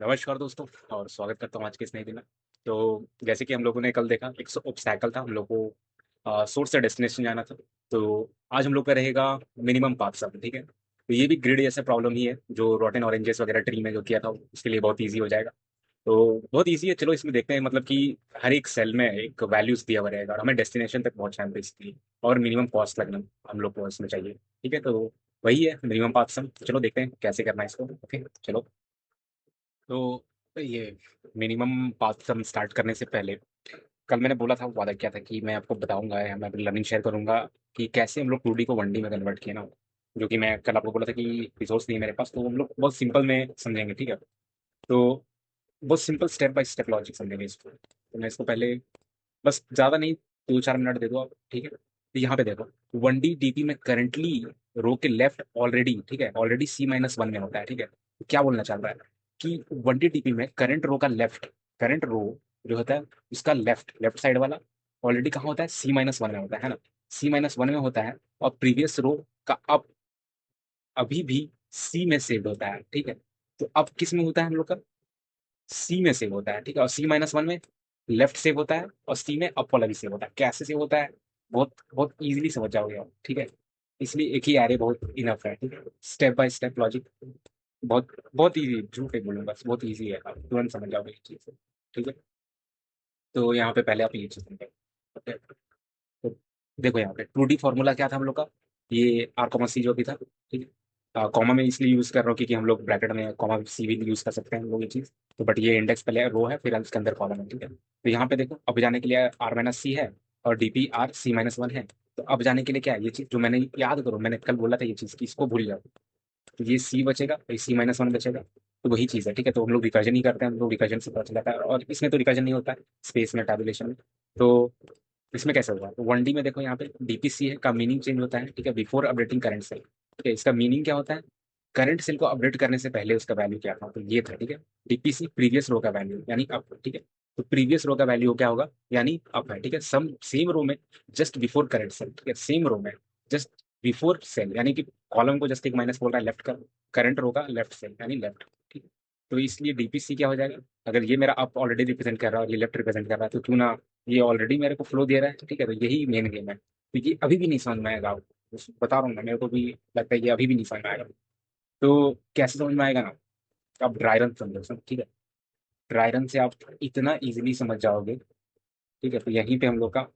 नमस्कार दोस्तों और स्वागत करता हूँ आज के इस नए दिन में। तो जैसे कि हम लोगों ने कल देखा एक ऑब्स्टैकल था हम लोग को सोर्स से डेस्टिनेशन जाना था। तो आज हम लोग का रहेगा मिनिमम पाथ सम, ठीक है। तो ये भी ग्रिड जैसा प्रॉब्लम ही है जो रॉटन ऑरेंजेस वगैरह ट्री में जो किया था उसके लिए बहुत ईजी हो जाएगा। तो बहुत ईजी है, चलो इसमें देखते हैं। मतलब कि हर एक सेल में एक वैल्यूज दिया हुआ रहेगा और हमें डेस्टिनेशन तक पहुंचना है बेसिकली, और मिनिमम कॉस्ट लगना हम लोग को इसमें चाहिए। ठीक है, तो वही है मिनिमम पाथ सम। चलो देखते हैं कैसे करना है इसको। ओके चलो। तो ये मिनिमम पाथ सम स्टार्ट करने से पहले कल मैंने बोला था, वादा किया था कि मैं आपको बताऊंगा या मैं अपनी लर्निंग शेयर करूंगा कि कैसे हम लोग 2D को 1D में कन्वर्ट किए ना। जो कि मैं कल आपको बोला था कि रिसोर्स नहीं है मेरे पास, तो हम लोग बहुत सिंपल में समझेंगे, ठीक है। तो बहुत simple step by step logic समझेंगे इसको। तो मैं इसको पहले बस ज़्यादा नहीं, 2-4 मिनट दे दो आप, ठीक है। तो यहाँ पे देखो 1D डीपी में करंटली रो के लेफ्ट ऑलरेडी, ठीक है, ऑलरेडी C-1 में होता है, ठीक है। तो क्या बोलना चाह रहा है कि 1D डीपी में करंट रो का लेफ्ट, करंट रो जो होता है उसका लेफ्ट लेफ्ट साइड वाला ऑलरेडी कहाँ होता है, C-1 में होता है ना। C-1 में होता है और प्रीवियस रो का अब अभी भी सी में सेव होता है, ठीक है। तो अब किस में होता है हम लोग का, सी में सेव होता है, ठीक है। और C-1 में लेफ्ट सेव होता है और सी में अप वाला भी सेव होता है। कैसे सेव होता है, बहुत बहुत इजीली समझ जाओगे आप, ठीक है। इसलिए एक ही एरे बहुत इनफ है, ठीक है। स्टेप बाय स्टेप लॉजिक बहुत बहुत इजी, झूठ नहीं बोलूंगा, बहुत इजी है, आप तुरंत समझ जाओगे इस चीज से, ठीक है। तो यहाँ पे पहले आप ये चीज समझो, ओके। तो देखो यहाँ पे 2D फॉर्मूला क्या था हम लोग का, ये R, C जो भी था, ठीक है। कॉमा में इसलिए यूज कर रहा हूँ क्योंकि हम लोग ब्रैकेट में कॉमा सी भी यूज कर सकते हैं हम लोग ये चीज। तो बट ये इंडेक्स पहले रो है फिर उसके अंदर कॉलम है, ठीक है। तो यहाँ पे देखो अब जाने के लिए R-C है और DP R-C-1 है। तो अब जाने के लिए क्या है, ये चीज जो मैंने याद करो, मैंने कल बोला था ये चीज कि इसको भूल जाओ। तो ये सी बचेगा, ये C-1 बचेगा। तो वही चीज़ है, ठीक है। तो हम लोग रिकर्जन ही करते हैं, हम लोग रिकर्जन से पता चलाता है, और इसमें तो रिकर्जन नहीं होता है स्पेस में, टैबुलेशन में। तो इसमें कैसे होगा, तो 1D में देखो यहाँ पे DPC है का मीनिंग चेंज होता है, ठीक है, बिफोर अपडेटिंग करंट सेल, ठीक है। इसका मीनिंग क्या होता है, करंट सेल को अपडेट करने से पहले उसका वैल्यू क्या था, तो ये था, ठीक है। DPC प्रीवियस रो का वैल्यू यानी अप, ठीक है। तो प्रीवियस रो का वैल्यू क्या होगा, यानी अप है, ठीक है। सम सेम रो में जस्ट बिफोर करंट सेल, ठीक है, सेम रो में जस्ट बिफोर सेल, यानी कि कॉलम को जस्ट एक माइनस बोल रहा है लेफ्ट का, करंट रो का लेफ्ट सेल यानी लेफ्ट, ठीक है। तो इसलिए DPC क्या हो जाएगा, अगर ये मेरा अप ऑलरेडी रिप्रेजेंट कर रहा है और ये लेफ्ट रिप्रेजेंट कर रहा है, तो क्यों ना ये ऑलरेडी मेरे को फ्लो दे रहा है, ठीक है। तो यही मेन गेम है। तो ये अभी भी नहीं समझ में आएगा आपको, बता रहा हूँ ना, मेरे को भी लगता है ये अभी भी नहीं समझ में आएगा। तो कैसे समझ में आएगा ना, आप ड्राई रन समझो सब, ठीक है। ड्राई रन से आप इतना इजीली समझ जाओगे, ठीक है। तो यहीं पे हम लोग का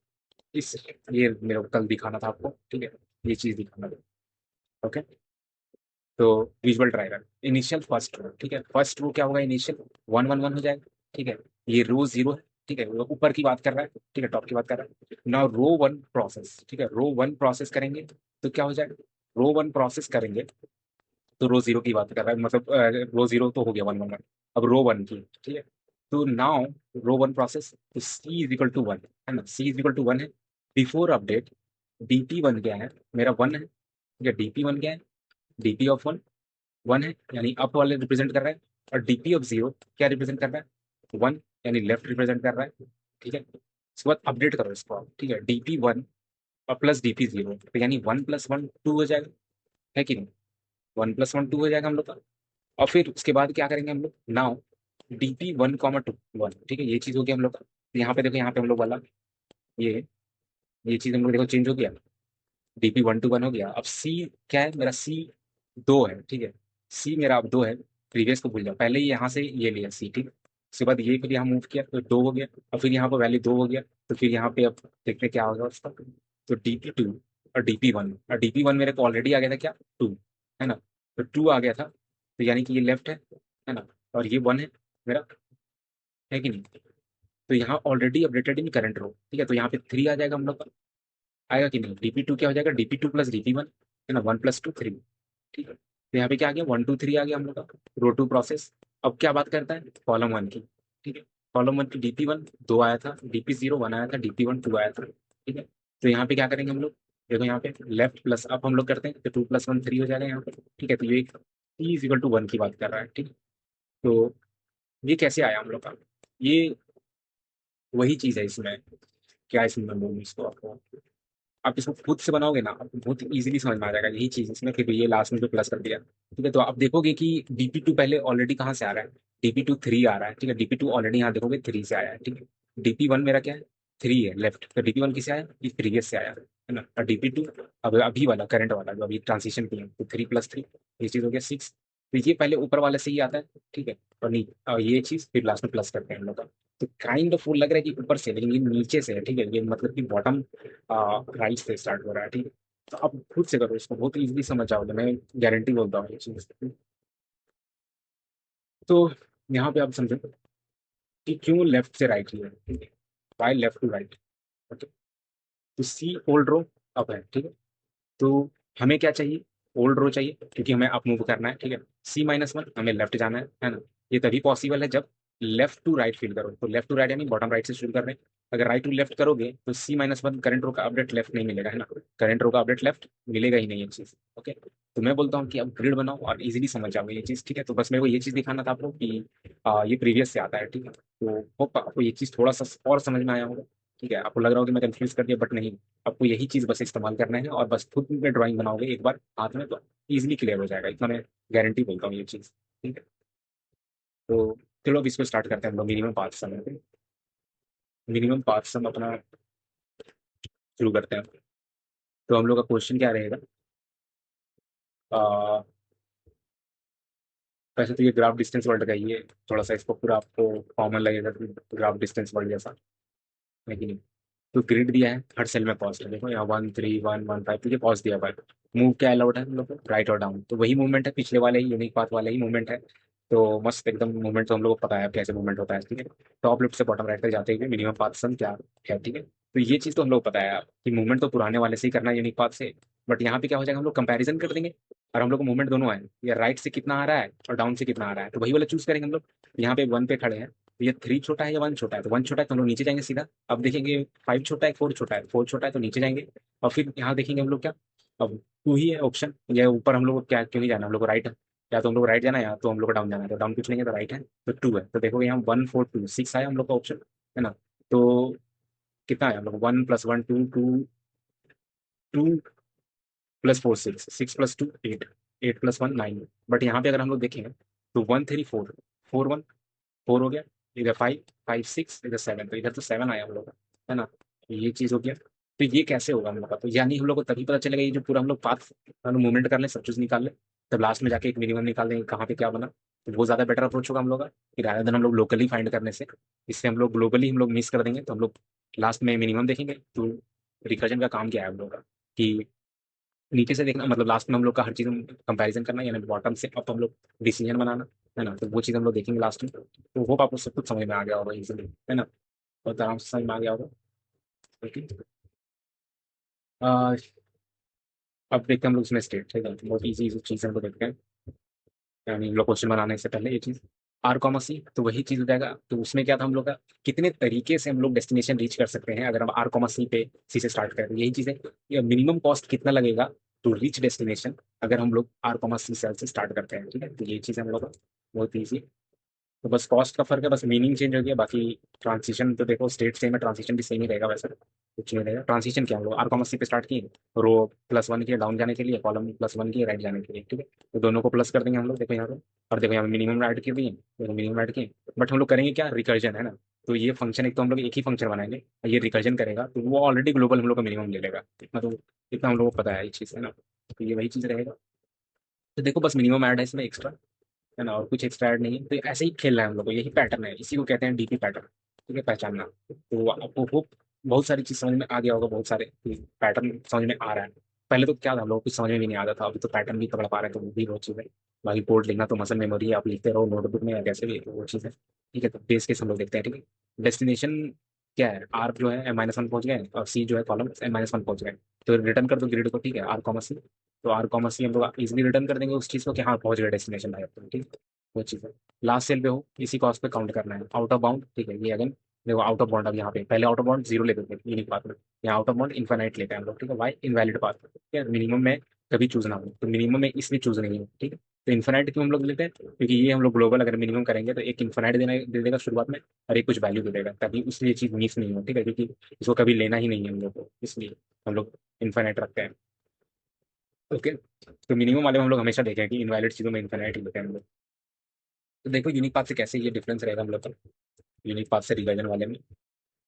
इस, ये मेरे को कल दिखाना था आपको, ठीक है, ये चीज दिखाना था, ओके। तो visual dry run initial first row, ठीक है। फर्स्ट रो क्या होगा, इनिशियल 1-1-1 हो जाएगा, ठीक है। ये रो जीरो है, ठीक है, वो ऊपर की बात कर रहा है, ठीक है, टॉप की बात कर रहा है। नाउ रो वन प्रोसेस, ठीक है, रो वन प्रोसेस करेंगे तो क्या हो जाएगा, रो वन प्रोसेस करेंगे तो रो जीरो की बात कर रहा है, मतलब रो जीरो तो हो गया 1-1-1, अब रो वन की, ठीक है। तो नाउ रो वन प्रोसेस, तो C=1 है ना, C=1 है। बिफोर अपडेट DP1 क्या है, मेरा 1 है, ठीक है। DP1 क्या है, DP ऑफ 1 1 है, यानी अप वाले रिप्रेजेंट कर रहा है। और DP ऑफ 0 क्या रिप्रेजेंट कर रहा है, 1, यानी लेफ्ट रिप्रेजेंट कर रहा है, ठीक है। उसके बाद अपडेट करो इसको आप, ठीक है, DP1 और प्लस DP0, तो यानी 1+1 2 हो जाएगा, है कि नहीं। 1+1 2 हो जाएगा हम लोग का। और फिर उसके बाद क्या करेंगे हम लोग, नाउ DP1,2 1, ठीक है, ये चीज हो गया हम लोग का। तो यहाँ पे देखो, यहाँ पे हम लोग वाला ये ये चीज हम लोग देखो चेंज हो गया, DP1 to 1 हो गया। अब C क्या है, मेरा C 2 है, ठीक है। C मेरा अब 2 है, प्रीवियस को भूल जाओ, पहले ही यहाँ से ये लिया C, ठीक है। उसके बाद ये फिर यहाँ मूव किया तो 2 हो गया, और फिर यहाँ पर वैल्यू 2 हो गया। तो फिर यहाँ पे अब देखते हैं क्या होगा उसका। तो DP2 और DP1, और DP1 मेरे को ऑलरेडी आ गया था क्या, 2, है ना। तो 2 आ गया था, तो यानी कि ये लेफ्ट है ना, और ये 1 है मेरा, है कि नहीं। तो यहाँ ऑलरेडी अपडेटेड इन करंट रो, ठीक है। तो यहाँ पे 3 आ जाएगा हम लोग का, आएगा कि नहीं। DP2 क्या हो जाएगा, DP2 + DP1, है ना, 1+2 3, ठीक है। तो यहाँ पे क्या आ गया, 1 2 3 आ गया हम लोग का रो टू प्रोसेस। अब क्या बात करता है, कॉलम वन की, ठीक है। कॉलम वन की DP1 2 आया था, DP0 1 आया था, DP1 2 आया था, ठीक है। तो यहाँ पे क्या करेंगे हम लोग, देखो यहाँ पे लेफ्ट प्लस अप हम लोग करते हैं तो 2+1 3 हो जाएगा यहाँ पे, ठीक है। तो ये T=1 की बात कर रहा है, ठीक है। तो ये कैसे आया हम लोग का, ये वही चीज है इसमें, क्या इसमें मैं बोलूँ इसको आपको, आप इसको खुद से बनाओगे ना, आपको बहुत इजीली समझ में आ जाएगा। यही चीज इसमें फिर ये लास्ट में जो प्लस कर दिया, ठीक है। तो आप देखोगे कि DP2 पहले ऑलरेडी कहाँ से आ रहा है, DP2 3 आ रहा है, ठीक है। DP2 ऑलरेडी यहाँ देखोगे 3 से आया है, ठीक है। DP1 मेरा क्या है, 3 है लेफ्ट, तो DP1 किसे आया, ये प्रीवियस से आया है ना। और DP2 अब अभी वाला करंट वाला जो अभी ट्रांसिशन किया, तो 3 + 3 ये चीज़ हो गया 6। तो ये पहले ऊपर वाले से ही आता है, ठीक है। और नहीं, और ये चीज़ फिर लास्ट में प्लस करते हैं हम लोग का। तो काइंड ऑफ वो लग रहा है कि ऊपर से, लेकिन ये नीचे से है, ठीक है। ये मतलब कि बॉटम राइट से स्टार्ट हो रहा है, ठीक है। तो आप खुद से करो इसको, बहुत इजीली समझ जाओगे, मैं गारंटी बोलता हूँ ये चीज़। तो यहाँ पे आप समझो कि क्यों लेफ्ट से राइट लिया, ठीक है। Y left to right, okay. तो सी ओल्ड रो अप है, ठीक है। तो हमें क्या चाहिए, ओल्ड रो चाहिए, क्योंकि हमें अप मूव करना है, ठीक है। C-1 हमें लेफ्ट जाना है ना। ये तभी पॉसिबल है जब लेफ्ट टू राइट फील करो, तो लेफ्ट टू राइट यानी बॉटम राइट से शुरू कर रहे हैं। अगर राइट टू लेफ्ट करोगे तो C-1 करंट रो का अपडेट लेफ्ट नहीं मिलेगा, है ना। करंट रो का अपडेट लेफ्ट मिलेगा ही नहीं, ये चीज, ओके। तो मैं बोलता हूँ कि अब ग्रिड बनाओ और इजीली समझ जाओगे ये चीज, ठीक है। तो बस मेरे को ये चीज दिखाना था आपको कि ये प्रीवियस से आता है, ठीक है। तो होप आपको ये चीज थोड़ा सा और समझ में आया होगा, ठीक है। आपको लग रहा होगा कि मैं कंफ्यूज कर दिया, बट नहीं। आपको यही चीज बस इस्तेमाल करना है और बस खुद में ड्राइंग बनाओगे एक बार हाथ में, तो इजीली क्लियर हो जाएगा, इतना मैं गारंटी बोलता हूँ ये चीज, ठीक है। तो चलो अब इसको स्टार्ट करते हैं हम लोग मिनिमम 5 समय पे। मिनिमम 5 सम अपना शुरू करते हैं। तो हम लोग का क्वेश्चन क्या रहेगा, आ, वैसे तो ये ग्राफ डिस्टेंस वर्ल्ड का ही है, थोड़ा सा इसको पूरा आपको कॉमन लगेगा कि ग्राफ डिस्टेंस वर्ल्ड जैसा, लेकिन तो ग्रिड दिया है, हर सेल में कॉस्ट है, देखो यहाँ 1 3 1 1 5, तो ये कॉस्ट दिया हुआ है। मूव क्या अलाउड है हम लोग को, राइट और डाउन, तो वही मूवमेंट है पिछले वाले ही यूनिक पाथ वाले ही मूवमेंट है। तो मस्त एकदम मूवमेंट, तो हम लोग को पता है कैसे मूवमेंट होता है, ठीक है। टॉप लेफ्ट से बॉटम राइट तक जाते हुए मिनिमम पाथ सम क्या है, ठीक है। तो ये चीज़ तो हम लोग को पता है कि मूवमेंट तो पुराने वाले से ही करना है यूनिक पाथ से। बट यहाँ पे क्या हो जाएगा, हम लोग कंपैरिजन कर देंगे और हम लोग को मूवमेंट दोनों है, या राइट से कितना आ रहा है और डाउन से कितना आ रहा है, तो वही वाला चूज करेंगे हम लोग। यहाँ पे 1 पे खड़े हैं, तो ये 3 छोटा है या 1 छोटा है, तो 1 छोटा है तो हम लोग नीचे जाएंगे सीधा। अब देखेंगे 5 छोटा है, 4 छोटा है, 4 छोटा है तो नीचे जाएंगे। और फिर यहाँ देखेंगे हम लोग क्या, अब 2 ही है ऑप्शन, या ऊपर हम लोग को क्या क्यों नहीं जाना, हम लोग को राइट है। या तो हम लोग राइट जाना है या तो हम लोग को डाउन जाना है, तो डाउन कुछ नहीं है तो राइट है, तो 2 है। तो देखो यहाँ 1 4 2 6 आया हम लोग का ऑप्शन, है ना। तो कितना आया हम लोग, 1 + 1 2 2, 2 + 4 6, 6 + 2 8, 8 + 1 9। बट यहाँ पे अगर हम लोग देखेंगे तो 1 3 4, 4 1, 4 हो गया, इधर 5 5 6, इधर 7, तो इधर तो 7 आया हम लोग का, है ना। तो ये चीज हो गया। तो ये कैसे होगा हम लोग का, तो यानी हम लोग को तभी पता चलेगा, ये जो पूरा हम लोग पाथ हम लोग मूवमेंट कर ले, सब चीज निकाल ले, तब लास्ट में जाके एक मिनिमम निकाल देंगे कहाँ पे क्या बना। तो वो ज्यादा बेटर अप्रोच होगा हम लोग का, कि रादर देन हम लोग लोकली फाइंड करने से। इससे हम लोग ग्लोबली हम लोग मिस कर देंगे, तो हम लोग लास्ट में मिनिमम देखेंगे। तो रिकर्जन का काम क्या है हम लोग का, कि नीचे से देखना, मतलब लास्ट में हम लोग का हर चीज कंपैरिजन करना, यानी बॉटम से अप हम लोग डिसीजन बनाना, है ना। तो वो चीज हम लोग देखेंगे लास्ट में। तो होप आपको सब कुछ समझ में आ गया होगा इजीली, है ना। बहुत आराम से समझ में आ गया होगा, ओके। आ, अब देखते हैं हम लोग इसमें स्टेट, ठीक है। तो बहुत ईजी चीज हम लोग देखते हैं, यानी हम लोग क्वेश्चन बनाने से पहले ये चीज R, C, तो वही चीज हो जाएगा। तो उसमें क्या था हम लोग का, कितने तरीके से हम लोग डेस्टिनेशन रीच कर सकते हैं अगर हम R, C पे सी से स्टार्ट करें, यही चीज है। ये मिनिमम कॉस्ट कितना लगेगा टू रीच डेस्टिनेशन अगर हम लोग R, C सेल से स्टार्ट करते हैं, ठीक है। तो ये चीज हम लोग का बहुत ईजी। तो बस कॉस्ट का फर्क है, बस मीनिंग चेंज हो गया, बाकी ट्रांसिशन तो देखो स्टेट सेम है, ट्रांसिशन भी सेम ही रहेगा वैसे, कुछ नहीं रहेगा। ट्रांसिशन क्या हम लोग R, C पे स्टार्ट किए, रो +1 किए डाउन जाने के लिए, कॉलम +1 किए राइट जाने के लिए, ठीक है। तो दोनों को प्लस कर देंगे हम लोग, देखो यहाँ पे। और देखो यहाँ पे मिनिमम ऐड किए दिए, देखो मिनिमम ऐड किए। बट हम लोग करेंगे क्या, रिकर्जन, है ना। तो ये फंक्शन एक तो हम लोग एक ही फंक्शन बनाएंगे, ये रिकर्जन करेगा तो वो ऑलरेडी ग्लोबल हम लोग का मिनिमम ले लेगा, इतना तो, इतना हम लोग को पता है ये चीज़, है ना। तो ये वही चीज़ रहेगा। तो देखो बस मिनिमम ऐड है इसमें एक्स्ट्रा, है ना, और कुछ एक्स्ट्रा ऐड नहीं है। तो ऐसे ही खेलना है हम लोग को, यही पैटर्न है, इसी को कहते हैं DP पैटर्न, ठीक है, पहचानना। तो आपको होप बहुत सारी चीज समझ में आ गया होगा, बहुत सारे पैटर्न समझ में आ रहा है। पहले तो क्या था, हम लोग कुछ समझ में भी नहीं आता था, अभी तो पैटर्न भी पकड़ पा रहे हैं, तो वो भी बहुत चीज़ है। बाकी कोड लिखना तो मसल मेमोरी है, आप लिखते रहो नोटबुक में या कैसे भी, तो वो चीज़ है, ठीक है। तो बेस केस हम लोग देखते हैं, ठीक है। डेस्टिनेशन क्या है, R जो है M-1 पहुंच गए, और C जो है कॉलम M-1 पहुंच गए। तो रिटर्न कर दो ग्रिड को, ठीक है, R, C। तो R, C हम लोग इजिली रिटर्न कर देंगे उस चीज़ को कि हाँ पहुंच गए डेस्टिनेशन भाई अपने, ठीक है। वो चीज़ है। लास्ट सेल पे हो इसी कॉस्ट पे काउंट करना है, आउट ऑफ बाउंड, ठीक है। ये अगेन देखो आउट ऑफ बाउंड, अब यहाँ पे पहले आउट ऑफ बाउंड 0 लेते थे यूनिक पाथ में, यहाँ आउट ऑफ बाउंड इनफाइनाइट लेते हैं हम लोग, ठीक है। वाई इनवैलिड पाथ, ठीक है, मिनिमम में कभी चूज ना हो, तो मिनिमम में इसलिए चूज नहीं हो, ठीक है। तो इन्फाइनाइट क्यों हम लोग लेते हैं, क्योंकि ये हम लोग ग्लोबल अगर मिनिमम करेंगे तो एक इन्फाइनाइट देना दे देगा शुरुआत में, और एक कुछ वैल्यू दे देगा, तभी उसलिए चीज मिस नहीं हो, ठीक है, क्योंकि इसको कभी लेना ही नहीं है हम लोग को, इसलिए हम लोग इन्फाइनाइट रखते हैं, ओके। तो मिनिमम वाले में हम लोग हमेशा देखें कि इनवैलिड चीजों में इन्फाइनाइट ही लेते हैं हम लोग। तो देखो यूनिक पाथ से कैसे ये डिफरेंस रहेगा हम लोग का, यूनिक पाथ से रिकर्जन वाले में।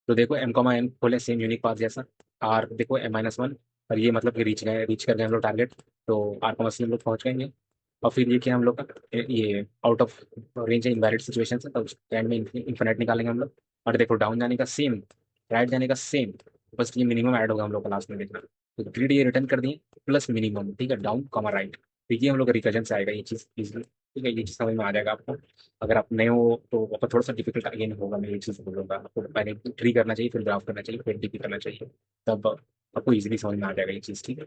तो देखो एम कॉमा एन खोले सेम यूनिक पाथ जैसा, आर देखो M-1, और ये मतलब कि रीच कर गए हम लोग टारगेट। तो आर कॉमा सी हम लोग पहुंच गएंगे। और फिर ये क्या हम लोग का, ये आउट ऑफ रेंज है, इनवैलिड सिचुएशन है, तो एंड में इन्फिनिट निकालेंगे हम लोग। और देखो डाउन जाने का सेम, राइट जाने का सेम, बस ये मिनिमम ऐड होगा हम लोग का लास्ट में देखना। तो ग्रिड ये रिटर्न कर दिए प्लस मिनिमम, ठीक है, डाउन कॉमा राइट। तो ये हम लोग का रिकर्जन से आएगा ये चीज़ इजिली, ठीक है, ये चीज़ समझ में आ जाएगा आपको। अगर आप नए हो तो आपको थोड़ा सा डिफिकल्ट अगेन होगा, मैं ये चीज़ बोलूँगा आपको, पहले ट्री करना चाहिए, फिर ग्राफ करना चाहिए, फिर डीपी करना चाहिए, तब आपको इजीली समझ में आ जाएगा ये चीज़, ठीक है।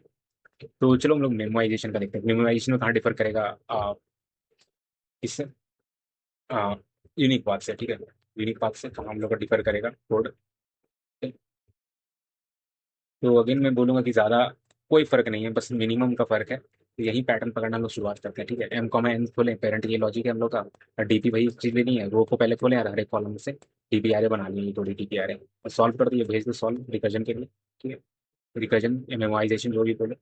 तो चलो हम लोग मेमोराइजेशन का देखते हैं, मेमोराइजेशन में कहाँ डिफर करेगा इससे, यूनिक पाथ से, ठीक है। यूनिक पाथ से कहाँ हम लोग का डिफर करेगा कोड। तो अगेन मैं बोलूंगा कि ज़्यादा कोई फर्क नहीं है, बस मिनिमम का फर्क है, तो यही पैटर्न पकड़ना हम लोग शुरुआत करते हैं, ठीक है। एम कॉमा एन खोलें पेरेंट, ये लॉजिक है हम लोग का। डीपी वही चीज़ लेनी है, रो को पहले खोलें और हर एक कॉलम से डीपी आरे बना लिए, तो डीपी आरे और सॉल्व कर दिए, भेज दो सॉल्व रिकर्जन के लिए, ठीक है। रिकर्जन मेमोराइजेशन जो भी बोले,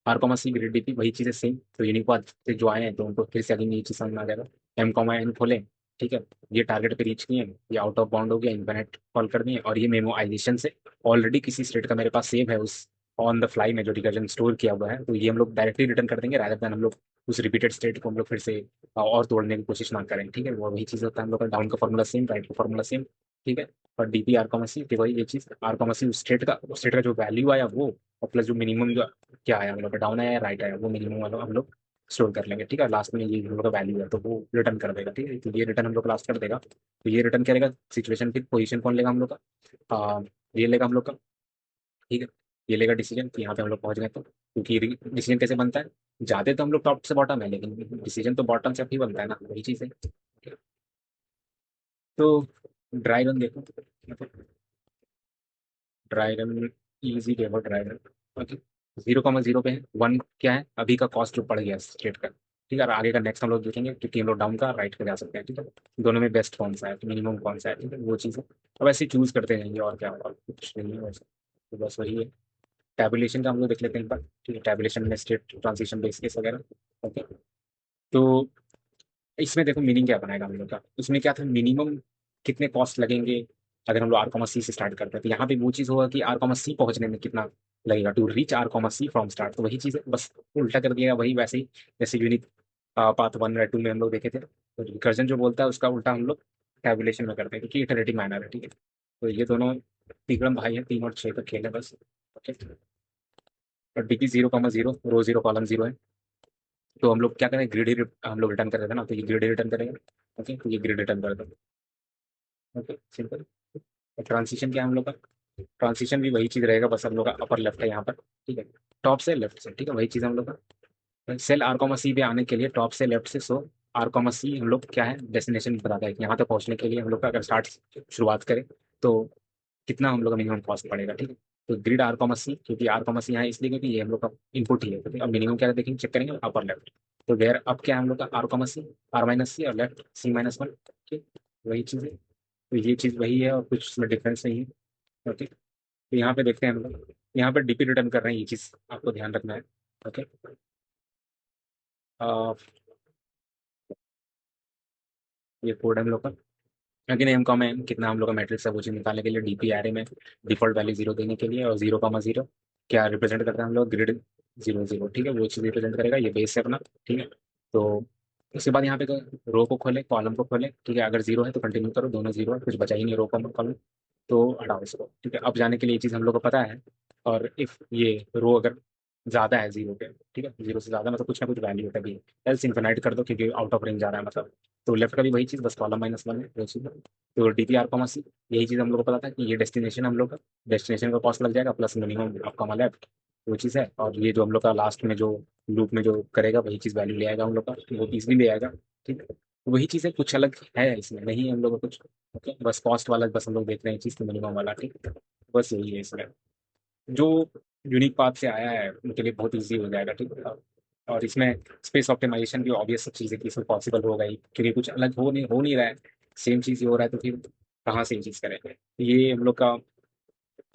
are comma C grid DP वही चीज़ है सेम। तो यूनिक पाथ से जो आए हैं तो उनको फिर से अगेन ये चीज़ समझ में आ जाएगा। एम कॉमा एन खोलें, ठीक है, ये टारगेट पे रीच किए, ये आउट ऑफ बाउंड हो गया, इन्फिनिट कॉल कर दिए, और ये मेमोराइजेशन से ऑलरेडी किसी स्टेट का मेरे पास सेव है उस ऑन द फ्लाई में जो रिकर्जन स्टोर किया हुआ है, तो ये हम लोग डायरेक्टली रिटर्न कर देंगे, रादर देन हम लोग उस रिपीटेड स्टेट को हम लोग फिर से और तोड़ने की कोशिश ना करें, ठीक है। वो वही चीज़ होता है हम लोग का, डाउन का फॉर्मूला सेम, राइट का फॉर्मूला सेम, ठीक है। और डीपी आर कॉमा सी वही ये चीज़, आर कॉमा सी उस स्टेट का जो वैल्यू आया वो, और प्लस जो मिनिमम जो क्या आया हम लोग का, डाउन आया या राइट आया, वो मिनिमम वाला हम लोग स्टोर कर लेंगे, ठीक है। लास्ट में ये हम लोग का वैल्यू है तो वो रिटर्न कर देगा, ठीक है। तो ये रिटर्न हम लोग लास्ट कर देगा, तो ये रिटर्न करेगा सिचुएशन, फिर पोजीशन कौन लेगा हम लोग का, ये लेगा हम लोग का, ठीक है। ये लेगा डिसीजन कि यहाँ पे हम लोग पहुंच गए, तो क्योंकि डिसीजन कैसे बनता है, जाते तो हम लोग टॉप से बॉटम है, लेकिन डिसीजन तो बॉटम से अप ही बनता है ना, वही चीज़ है। तो ड्राई रन देखो, dry run easy demo dry run, okay. 0,0 पे है, 1 क्या है अभी का कॉस्ट जो पड़ गया स्ट्रेट का, ठीक है। और आगे का नेक्स्ट हम लोग देखेंगे क्योंकि हम लोग डाउन का राइट पे जा सकते हैं, ठीक है। दोनों में बेस्ट कौन सा है, तो मिनिमम कौन सा है, ठीक है, वो चीज़ है। अब ऐसे चूज करते जाएंगे और क्या, और कुछ नहीं है वैसे, तो बस वही है। टैबुलेशन का हम लोग देख लेते हैं एक बार, ठीक है। टैबुलेशन में स्टेट ट्रांजिशन बेस केस वगैरह, ओके। तो इसमें देखो मीनिंग क्या बनाएगा हम लोग का, उसमें क्या था, मिनिमम कितने कॉस्ट लगेंगे अगर हम लोग आर कॉमा सी से स्टार्ट करते हैं, तो यहाँ पे वो चीज़ होगा कि आर कॉमा सी पहुंचने में कितना लगेगा to reach R comma C from start, तो वही चीज़ है, बस उल्टा कर दिया वही वैसे ही, जैसे यूनिक पाथ 1 या 2 में हम लोग देखे थे, तो रिकर्जन जो बोलता है उसका उल्टा हम लोग टैबुलेशन में करते हैं, क्योंकि इटरेटिव मैनर है, ठीक है। तो ये दोनों तिगड़म भाई है, 3 और 6 का खेल है बस, ओके। और डिग्री 0,0, रो 0, कॉलम 0 है, तो हम लोग क्या करें, ग्रिड ही हम लोग रिटर्न कर देते हैं ना, तो ये ग्रिड ही रिटर्न करेंगे, ओके। तो ये ग्रिड रिटर्न कर दो, ओके, सिंपल। ट्रांसिशन क्या है हम लोग का, ट्रांसिशन भी वही चीज़ रहेगा, बस हम लोग का अपर लेफ्ट है यहाँ पर, ठीक है, टॉप से लेफ्ट से, ठीक है, वही चीज़ हम लोग का। सेल आर कॉमा सी पे आने के लिए टॉप से लेफ्ट से, सो आर कॉमा सी हम लोग क्या है डेस्टिनेशन बताता है कि यहाँ तक पहुँचने के लिए हम लोग का अगर स्टार्ट शुरुआत करें तो कितना हम लोग का मिनिमम कॉस्ट पड़ेगा, ठीक है। तो ग्रिड आर कॉमा सी, क्योंकि आर कॉमा सी यहाँ इसलिए क्योंकि ये हम लोग का इनपुट ही है, ठीक है। अब मिनिमम क्या है देखेंगे, चेक करेंगे अपर लेफ्ट, तो वेयर अब क्या है हम लोग का आर कॉमा सी, R-C और लेफ्ट C-1, ठीक, वही चीज़ है। तो ये चीज़ वही है और कुछ उसमें डिफरेंस नहीं है, ओके। तो यहाँ पे देखते हैं हम लोग, यहाँ पे डीपी रिटर्न कर रहे हैं, ये चीज़ आपको ध्यान रखना है, ओके। ये कोड हम लोग का, लेकिन एम कॉमा एम कितना हम लोग का मैट्रिक्स है वो चीज़ निकालने के लिए, डीपी एरे में डिफॉल्ट वैल्यू 0 देने के लिए, और 0,0 क्या रिप्रेजेंट करता है हम लोग, ग्रिड 0, 0, ठीक है, वो चीज़ रिप्रेजेंट करेगा, ये बेस है अपना, ठीक है। तो उसके बाद यहाँ पे रो को खोले, कॉलम को खोले, ठीक है, अगर 0 है तो कंटिन्यू करो, दोनों 0 है, कुछ बचा ही नहीं रो कॉलम, तो हटाओ इसको, ठीक है। अब जाने के लिए ये चीज़ हम लोग को पता है, और इफ ये रो अगर ज़्यादा है 0 के, ठीक है, 0 से ज़्यादा मतलब कुछ ना कुछ वैल्यू है तभी, एल्स इन्फिनाइट कर दो क्योंकि आउट ऑफ रेंज जा रहा है मतलब। तो लेफ्ट का भी वही चीज़, बस कॉलम -1 है वो चीज़ है। तो DPR, यही चीज़ हम लोग को पता था कि ये डेस्टिनेशन हम लोग का, डेस्टिनेशन का कॉस्ट लग जाएगा प्लस मिनिमम आपका लेफ्ट, वो चीज़ है। और ये जो हम लोग का लास्ट में जो लूप में जो करेगा वही चीज़ वैल्यू ले आएगा हम लोग का, वो पीस भी ले आएगा, ठीक है। तो वही चीज़ है, कुछ अलग है इसमें नहीं है हम लोग का कुछ, ओके। बस कॉस्ट वाला बस हम लोग देख रहे हैं चीज़, तो मिनिमम वाला, ठीक है। बस यही है इसमें, जो यूनिक पाथ से आया है उनके लिए बहुत ईजी हो जाएगा, ठीक है। और इसमें स्पेस ऑप्टिमाइजेशन भी ऑब्वियस चीज़ है कि इसमें पॉसिबल होगा ही, क्योंकि कुछ अलग हो नहीं रहा है, सेम चीज़ ही हो रहा है, तो फिर कहाँ से ये चीज़ करेंगे। ये हम लोग का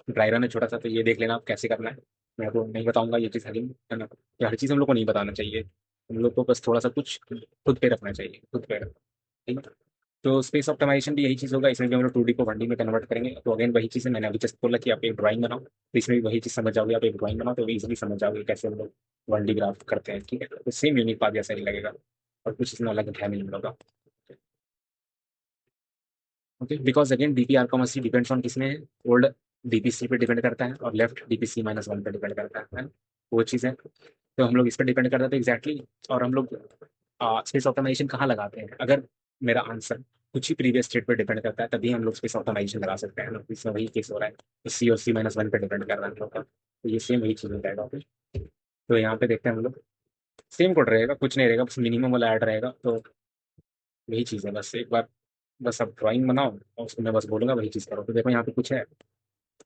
ड्राई रन है छोटा सा, तो ये देख लेना आप कैसे करना है, मैं तो नहीं बताऊंगा ये चीज़, है ना, कि हर चीज़ हम लोग को नहीं बताना चाहिए, हम लोग को बस थोड़ा सा कुछ खुद पे रखना चाहिए, खुद पे रखना। ठीक है। तो स्पेस ऑप्टिमाइजेशन भी यही चीज़ होगा, इसमें भी हम लोग 2D को 1D में कन्वर्ट करेंगे। तो अगेन वही चीज़ है, मैंने अभी जस्ट बोला कि आप एक ड्राइंग बनाओ, तो इसमें भी वही चीज़ समझ जाओगे। आप एक ड्राइंग बनाओ तो इजीली समझ जाओगे कैसे हम लोग 1D ग्राफ करते हैं। ठीक है, तो सेम यूनिक पाथ जैसा ही लगेगा, और कुछ इसमें अलग है नहीं हम लोग का। ओके, बिकॉज अगेन डीपीआर का मसी डिपेंड्स ऑन किसमें है, ओल्ड डीपीसी पे डिपेंड करता है, और लेफ्ट डीपीसी-1 पे डिपेंड करता है ना? वो चीज़ है। तो हम लोग इस पर डिपेंड करता है एग्जैक्टली। और हम लोग स्पेस ऑप्टिमाइजेशन कहाँ लगाते हैं? अगर मेरा आंसर कुछ ही प्रीवियस स्टेट पर डिपेंड करता है तभी हम लोग स्पेस ऑप्टिमाइजेशन लगा सकते हैं ना। इसमें वही केस हो रहा है, तो सी और C-1 पे डिपेंड कर रहा है हम लोग का, तो ये सेम वही चीज़ हो जाएगा। ओके, तो यहाँ पे देखते हैं हम लोग, सेम कोड रहेगा, कुछ नहीं रहेगा, बस मिनिमम वाला ऐड रहेगा। तो वही चीज़ है, बस एक बार बस अब ड्राइंग बनाओ और उसको मैं बस बोलूंगा वही चीज़ करो। तो देखो यहाँ पे कुछ है,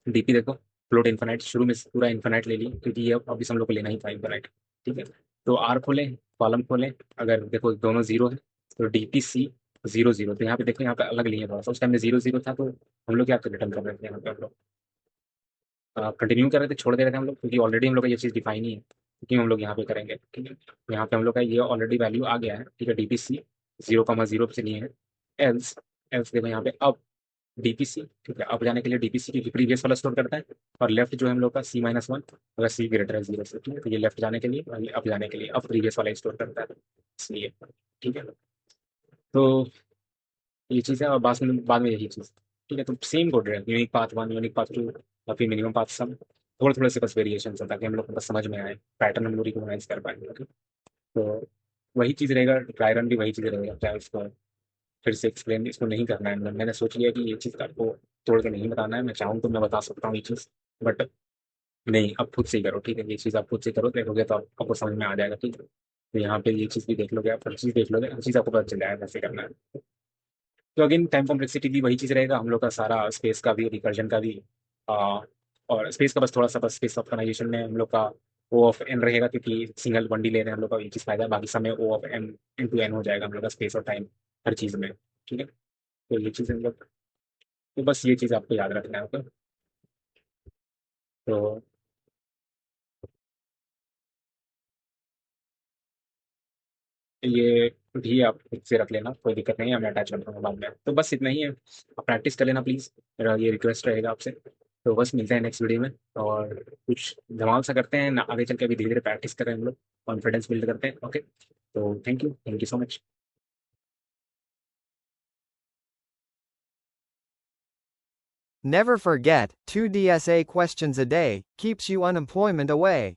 डीपी देखो, फ्लोट इन्फानाइट, शुरू में पूरा इन्फानाइट ले लिए क्योंकि ये अभी हम लोग को लेना ही था इन्फानाइट। ठीक है, तो आर खोलें, कॉलम खोलें, अगर देखो दोनों जीरो है तो DPC 0 0। तो यहाँ पे देखो, यहाँ पे अलग लिए थोड़ा सा, उस टाइम में 0 0 था, तो हम लोग क्या रिटर्न कर रहे थे यहाँ पे, हम लोग कंटिन्यू कर रहे थे, छोड़ दे रहे थे हम लोग, क्योंकि ऑलरेडी हम लोग का ये चीज़ डिफाइन ही है, क्योंकि हम लोग यहाँ पे करेंगे। ठीक है, यहाँ पे हम लोग का ये ऑलरेडी वैल्यू आ गया है। ठीक है, DPC 0 0 से लिए है। एल्स एल्स देखो यहाँ पे अब डीपीसी, ठीक है, अब जाने के लिए डीपीसी क्योंकि प्रीवियस वाला स्टोर करता है, और लेफ्ट जो है हम लोग का C-1, अगर C ग्रेटर है 0 से, ठीक है, तो ये लेफ्ट जाने के लिए और ये अप जाने के लिए अब प्रीवियस वाला स्टोर करता है, इसलिए। ठीक है, तो ये चीज़ है, और बाद में यही चीज़। ठीक है, तो सेम कोड है, यूनिक पाथ 1, यूनिक पाथ 2, और फिर मिनिमम पाथ सम, थोड़े थोड़े से बस वेरिएशन है ताकि हम लोग को बस समझ में आए, पैटर्न हम लोग रिकॉग्नाइज कर पाएंगे। ओके, तो वही चीज़ रहेगा, ट्राई रन भी वही चीज़ रहेगा, क्या इसको फिर से एक्सप्लेन इसको नहीं करना है। मैंने सोच लिया कि ये चीज़ आपको तोड़ के नहीं बताना है, मैं चाहूँ तो मैं बता सकता हूँ ये चीज़, बट नहीं, आप खुद से ही करो। ठीक है, ये चीज़ आप खुद से करो, देखोगे तो आपको समझ में आ जाएगा। ठीक है, तो यहाँ पे ये चीज़ भी देख लोगे, आप हर चीज़ देख लोगे, हर चीज़ आपको पता चल जाएगा कैसे करना है। तो अगेन टाइम कॉम्प्लेक्सिटी भी वही चीज़ रहेगा, हम लोग का सारा स्पेस का भी, रिकर्जन का भी, आ, और स्पेस का बस थोड़ा सा, बस स्पेस ऑप्टिमाइजेशन में हम लोग का O(n) रहेगा, क्योंकि सिंगल 1D ले रहे हैं हम लोग का, ये चीज़ फायदा है। बाकी समय O(m)×n हो जाएगा हम लोग का, स्पेस और टाइम हर चीज़ में। ठीक है, तो ये चीज़ हम लोग, तो बस ये चीज़ आपको याद रखना है। ओके, तो ये भी आप खुद से रख लेना, कोई दिक्कत नहीं है, मैं अटैच कर दूंगा बाद में। तो बस इतना ही है, आप प्रैक्टिस कर लेना प्लीज़, मेरा ये रिक्वेस्ट रहेगा आपसे। तो बस मिलते हैं नेक्स्ट वीडियो में, और कुछ धमाल सा करते हैं ना, आगे चल के अभी धीरे धीरे प्रैक्टिस करें हम लोग, कॉन्फिडेंस बिल्ड करते हैं। ओके, तो thank you so much. Never forget, 2 DSA questions a day keeps you unemployment away.